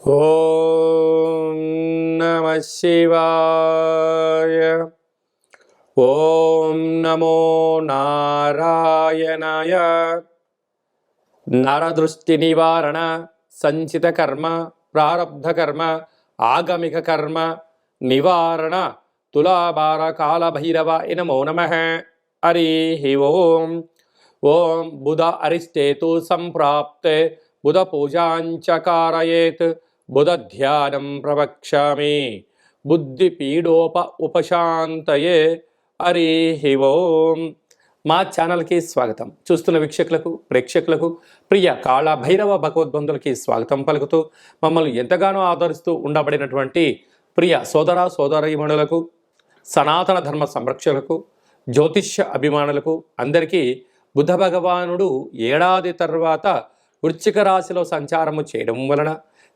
ఓం నమః శివాయ. ఓం నమో నారాయణాయ. నరదృష్టి నివారణ, సంచిత కర్మ, ప్రారబ్ధ కర్మ, ఆగమిక కర్మ నివారణ తులాభార కాళభైరవ నమో నమః. హరి ఓం. ఓం బుధ అరిష్టేతు సంప్రాప్తే బుధ పూజాంచకారయేత్ బుధ ధ్యానం ప్రవక్ష్యామి బుద్ధి పీడోప ఉపశాంతయే. హరి ఓం. మా ఛానల్కి స్వాగతం. చూస్తున్న వీక్షకులకు, ప్రేక్షకులకు, ప్రియ కాళభైరవ భగవద్బంధులకి స్వాగతం పలుకుతూ మమ్మల్ని ఎంతగానో ఆదరిస్తూ ఉండబడినటువంటి ప్రియ సోదర సోదరీమణులకు, సనాతన ధర్మ సంరక్షకులకు, జ్యోతిష్య అభిమానులకు అందరికీ బుధ భగవానుడు ఏడాది తర్వాత వృశ్చిక రాశిలో సంచారము చేయడం వలన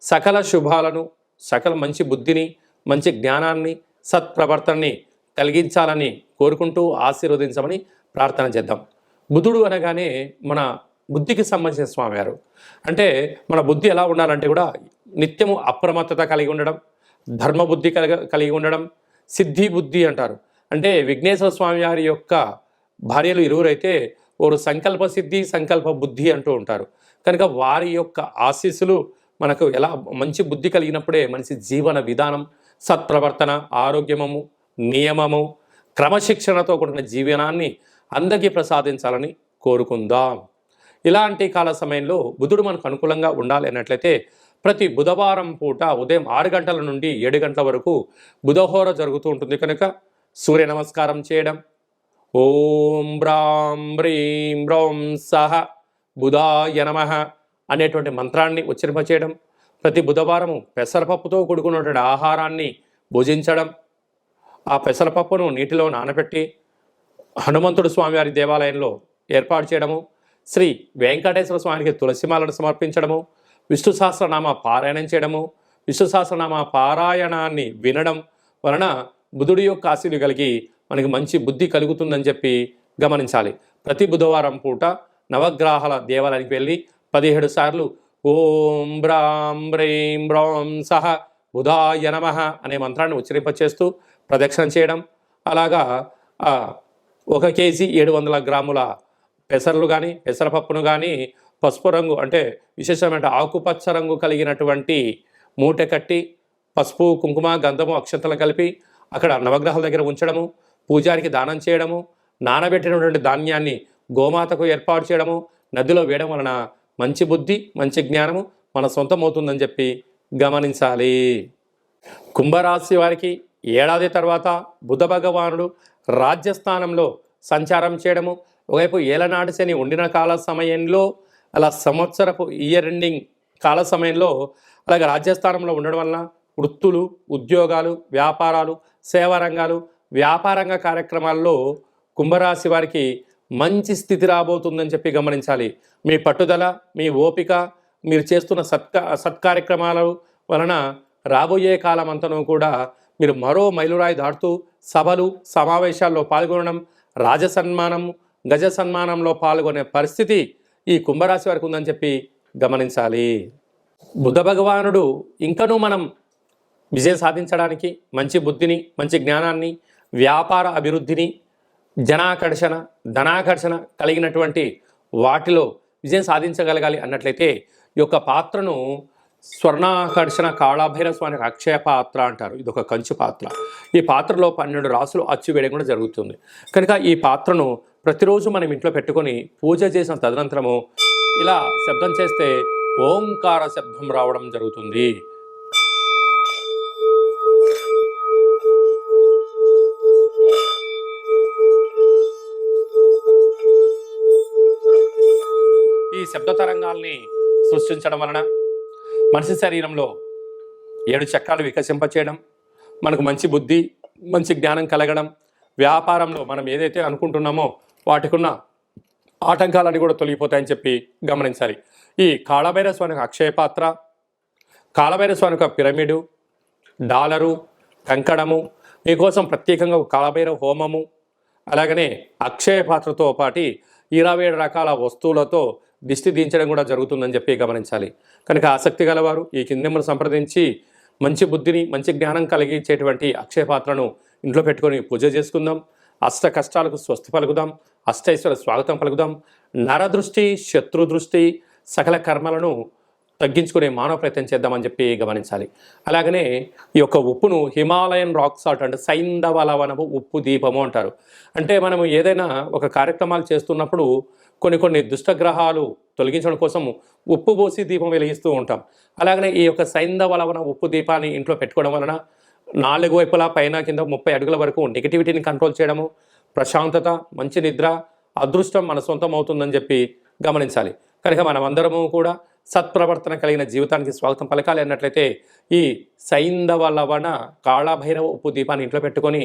సకల శుభాలను, సకల మంచి బుద్ధిని, మంచి జ్ఞానాన్ని, సత్ప్రవర్తనని కలిగించాలని కోరుకుంటూ ఆశీర్వదించమని ప్రార్థన చేద్దాం. బుధుడు అనగానే మన బుద్ధికి సంబంధించిన స్వామివారు. అంటే మన బుద్ధి ఎలా ఉండాలంటే కూడా నిత్యము అప్రమత్తత కలిగి ఉండడం, ధర్మబుద్ధి కలిగి ఉండడం, సిద్ధి బుద్ధి అంటారు. అంటే విఘ్నేశ్వర స్వామివారి యొక్క భార్యలు ఇరువురైతే వారు సంకల్ప సిద్ధి, సంకల్ప బుద్ధి అంటూ ఉంటారు. కనుక వారి యొక్క ఆశీస్సులు మనకు ఎలా మంచి బుద్ధి కలిగినప్పుడే మనిషి జీవన విధానం, సత్ప్రవర్తన, ఆరోగ్యము, నియమము, క్రమశిక్షణతో కూడిన జీవనాన్ని అందరికీ ప్రసాదించాలని కోరుకుందాం. ఇలాంటి కాల సమయంలో బుధుడు మనకు అనుకూలంగా ఉండాలి అన్నట్లయితే ప్రతి బుధవారం పూట ఉదయం 6 గంటల నుండి 7 గంటల వరకు బుధహోర జరుగుతూ ఉంటుంది. కనుక సూర్య నమస్కారం చేయడం, ఓం బ్రాం బ్రీం బ్రౌం సహ బుధాయ నమః అనేటువంటి మంత్రాన్ని ఉచ్చరింపచేయడం, ప్రతి బుధవారము పెసరపప్పుతో కూడుకున్నటువంటి ఆహారాన్ని భుజించడం, ఆ పెసరపప్పును నీటిలో నానబెట్టి హనుమంతుడు స్వామివారి దేవాలయంలో ఏర్పాటు చేయడము, శ్రీ వెంకటేశ్వర స్వామికి తులసిమాలను సమర్పించడము, విష్ణు సహస్రనామ పారాయణం చేయడము, విష్ణు సహస్రనామ పారాయణాన్ని వినడం వలన బుధుడి యొక్క ఆశీస్సులు కలిగి మనకి మంచి బుద్ధి కలుగుతుందని చెప్పి గమనించాలి. ప్రతి బుధవారం పూట నవగ్రహాల దేవాలయానికి వెళ్ళి 17 సార్లు ఓం బ్రాం బ్రీం బ్రౌం సహ బుధాయ నమః అనే మంత్రాన్ని ఉచ్చరింపచేస్తూ ప్రదక్షిణ చేయడం. అలాగా 1 కేజీ 700 గ్రాముల పెసర్లు కానీ, పెసరపప్పును కానీ పసుపు రంగు అంటే విశేషమైన ఆకుపచ్చ రంగు కలిగినటువంటి మూట కట్టి పసుపు, కుంకుమ, గంధము, అక్షంతలు కలిపి అక్కడ నవగ్రహాల దగ్గర ఉంచడము, పూజారికి దానం చేయడము, నానబెట్టినటువంటి ధాన్యాన్ని గోమాతకు ఏర్పాటు చేయడము, నదిలో వేయడం వలన మంచి బుద్ధి, మంచి జ్ఞానము మన సొంతమవుతుందని చెప్పి గమనించాలి. కుంభరాశి వారికి ఏడాది తర్వాత బుధ భగవానుడు రాజ్యస్థానంలో సంచారం చేయడము, ఒకవైపు ఏలనాటి శని ఉండిన కాల సమయంలో, అలా సంవత్సరపు ఇయర్ ఎండింగ్ కాల సమయంలో అలాగే రాజ్యస్థానంలో ఉండడం వలన వృత్తులు, ఉద్యోగాలు, వ్యాపారాలు, సేవా రంగాలు, వ్యాపారంగ కార్యక్రమాల్లో కుంభరాశి వారికి మంచి స్థితి రాబోతుందని చెప్పి గమనించాలి. మీ పట్టుదల, మీ ఓపిక, మీరు చేస్తున్న సత్కార్యక్రమాల వలన రాబోయే కాలం అంతను కూడా మీరు మరో మైలురాయి దాటుతూ సభలు, సమావేశాల్లో పాల్గొనడం, రాజసన్మానం, గజ సన్మానంలో పాల్గొనే పరిస్థితి ఈ కుంభరాశి వారికి ఉందని చెప్పి గమనించాలి. బుధ భగవానుడు ఇంకనూ మనం విజయం సాధించడానికి మంచి బుద్ధిని, మంచి జ్ఞానాన్ని, వ్యాపార అభివృద్ధిని, జనాకర్షణ, ధనాకర్షణ కలిగినటువంటి వాటిలో విజయం సాధించగలగాలి అన్నట్లయితే ఈ యొక్క పాత్రను స్వర్ణాకర్షణ కాళభైరవ స్వామికి అక్షయ పాత్ర అంటారు. ఇది ఒక కంచు పాత్ర. ఈ పాత్రలో 12 రాసులు అచ్చు వేయడం కూడా జరుగుతుంది. కనుక ఈ పాత్రను ప్రతిరోజు మనం ఇంట్లో పెట్టుకొని పూజ చేసిన తదనంతరము ఇలా శబ్దం చేస్తే ఓంకార శబ్దం రావడం జరుగుతుంది. ఈ శబ్ద తరంగాల్ని సృష్టించడం వలన మనిషి శరీరంలో 7 చక్రాలు వికసింపచేయడం, మనకు మంచి బుద్ధి, మంచి జ్ఞానం కలగడం, వ్యాపారంలో మనం ఏదైతే అనుకుంటున్నామో వాటికున్న ఆటంకాలన్నీ కూడా తొలగిపోతాయని చెప్పి గమనించాలి. ఈ కాళభైరవ స్వామి అక్షయ పాత్ర, కాళభైరవ స్వామి యొక్క పిరమిడు, డాలరు, కంకణము, మీకోసం ప్రత్యేకంగా కాళభైరవ హోమము, అలాగనే అక్షయ పాత్రతో పాటి 27 రకాల వస్తువులతో దిష్టి దించడం కూడా జరుగుతుందని చెప్పి గమనించాలి. కనుక ఆసక్తి గలవారు ఈ కింది నెంబర్ సంప్రదించి మంచి బుద్ధిని మంచి జ్ఞానం కలిగించేటువంటి అక్షయ పాత్రను ఇంట్లో పెట్టుకొని పూజ చేసుకుందాం. అష్ట కష్టాలకు స్వస్తి పలుకుదాం. అష్టైశ్వర్య స్వాగతం పలుకుదాం. నరదృష్టి, శత్రు దృష్టి, సకల కర్మలను తగ్గించుకునే మానవ ప్రయత్నం చేద్దామని చెప్పి గమనించాలి. అలాగనే ఈ యొక్క ఉప్పును హిమాలయన్ రాక్ సాల్ట్ అంటే సైంధవ లవణము ఉప్పు దీపము అంటారు. అంటే మనము ఏదైనా ఒక కార్యక్రమాలు చేస్తున్నప్పుడు కొన్ని దుష్టగ్రహాలు తొలగించడం కోసం ఉప్పు పోసి దీపం వెలిగిస్తూ ఉంటాం. అలాగనే ఈ యొక్క సైంధవ లవణ ఉప్పు దీపాన్ని ఇంట్లో పెట్టుకోవడం వలన 4 వైపులా పైన కింద 30 అడుగుల వరకు నెగిటివిటీని కంట్రోల్ చేయడము, ప్రశాంతత, మంచి నిద్ర, అదృష్టం మన సొంతం అవుతుందని చెప్పి గమనించాలి. కనుక మనమందరము కూడా సత్ప్రవర్తన కలిగిన జీవితానికి స్వాగతం పలకాలి అన్నట్లయితే ఈ సైంధవ లవణ కాళభైరవ ఉప్పు దీపాన్ని ఇంట్లో పెట్టుకొని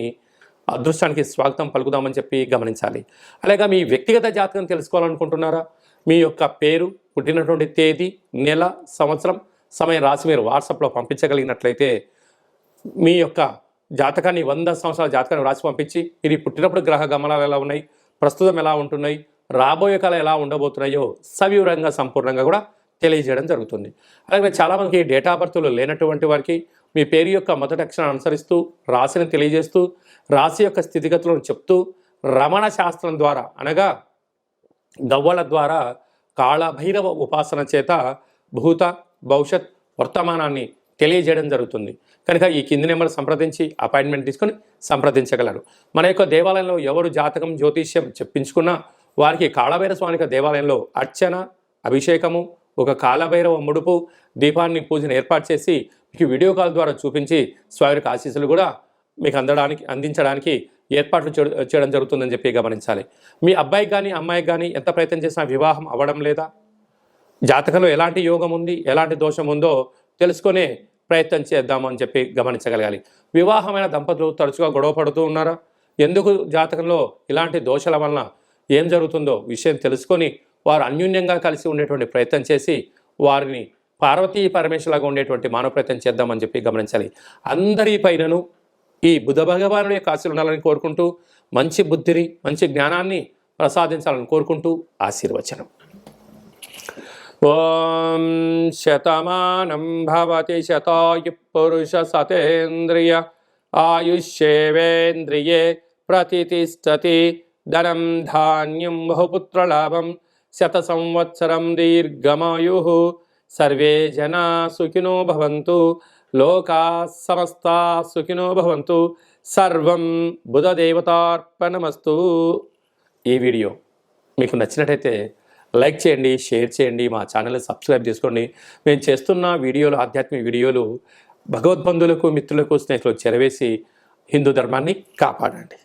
అదృష్టానికి స్వాగతం పలుకుదామని చెప్పి గమనించాలి. అలాగే మీ వ్యక్తిగత జాతకం తెలుసుకోవాలనుకుంటున్నారా? మీ యొక్క పేరు, పుట్టినటువంటి తేదీ, నెల, సంవత్సరం, సమయం రాసి మీరు వాట్సాప్లో పంపించగలిగినట్లయితే మీ యొక్క జాతకాన్ని 100 సంవత్సరాల జాతకాన్ని రాసి పంపించి మీరు పుట్టినప్పుడు గ్రహ గమనాలు ఎలా ఉన్నాయి, ప్రస్తుతం ఎలా ఉంటున్నాయి, రాబోయే కాలం ఎలా ఉండబోతున్నాయో సవివరంగా సంపూర్ణంగా కూడా తెలియజేయడం జరుగుతుంది. అలాగే చాలామందికి డేటా బర్త్లు లేనటువంటి వారికి మీ పేరు యొక్క మొదటి అక్షరాన్ని అనుసరిస్తూ రాశిని తెలియజేస్తూ రాశి యొక్క స్థితిగతులను చెప్తూ రమణ శాస్త్రం ద్వారా అనగా గవ్వల ద్వారా కాళభైరవ ఉపాసన చేత భూత, భవిష్యత్, వర్తమానాన్ని తెలియజేయడం జరుగుతుంది. కనుక ఈ కింది నెంబర్ సంప్రదించి అపాయింట్మెంట్ తీసుకొని సంప్రదించగలరు. మన యొక్క దేవాలయంలో ఎవరు జాతకం, జ్యోతిష్యం చెప్పించుకున్నా వారికి కాళభైరవ స్వామి దేవాలయంలో అర్చన, అభిషేకము, ఒక కాళభైరవ ముడుపు దీపాన్ని పూజను ఏర్పాటు చేసి మీకు వీడియో కాల్ ద్వారా చూపించి స్వామికి ఆశీస్సులు కూడా మీకు అందించడానికి ఏర్పాట్లు చేయడం జరుగుతుందని చెప్పి గమనించాలి. మీ అబ్బాయికి కానీ అమ్మాయికి కానీ ఎంత ప్రయత్నం చేసినా వివాహం అవ్వడం లేదా, జాతకంలో ఎలాంటి యోగం ఉంది, ఎలాంటి దోషం ఉందో తెలుసుకునే ప్రయత్నం చేద్దామని చెప్పి గమనించగలగాలి. వివాహమైన దంపతులు తరచుగా గొడవ పడుతూ ఉన్నారా? ఎందుకు జాతకంలో ఇలాంటి దోషాల వలన ఏం జరుగుతుందో విషయం తెలుసుకొని వారు అన్యోన్యంగా కలిసి ఉండేటువంటి ప్రయత్నం చేసి వారిని పార్వతీ పరమేశ్వరులాగా ఉండేటువంటి మానవ ప్రయత్నం చేద్దామని చెప్పి గమనించాలి. అందరి పైనను ఈ బుధ భగవానుడి యొక్క ఆశీస్సులు ఉండాలని కోరుకుంటూ మంచి బుద్ధిని మంచి జ్ఞానాన్ని ప్రసాదించాలని కోరుకుంటూ ఆశీర్వచనం. ఓం శతమానం భవతి శతాయు పురుష సతేంద్రియ ఆయుష్యేవేంద్రియే ప్రతిష్టతి ధనం ధాన్యం బహుపుత్రలాభం శత సంవత్సరం దీర్ఘమాయు సర్వే జనా సుఖినో భవంతు లోకా సమస్తా సుఖినో భవంతు సర్వం బుధదేవతార్పణమస్తు. ఈ వీడియో మీకు నచ్చినట్టయితే లైక్ చేయండి, షేర్ చేయండి, మా ఛానల్ని సబ్స్క్రైబ్ చేసుకోండి. మేము చేస్తున్న వీడియోలు, ఆధ్యాత్మిక వీడియోలు భగవద్బంధువులకు, మిత్రులకు, స్నేహితులకు చేరవేసి హిందూ ధర్మాన్ని కాపాడండి.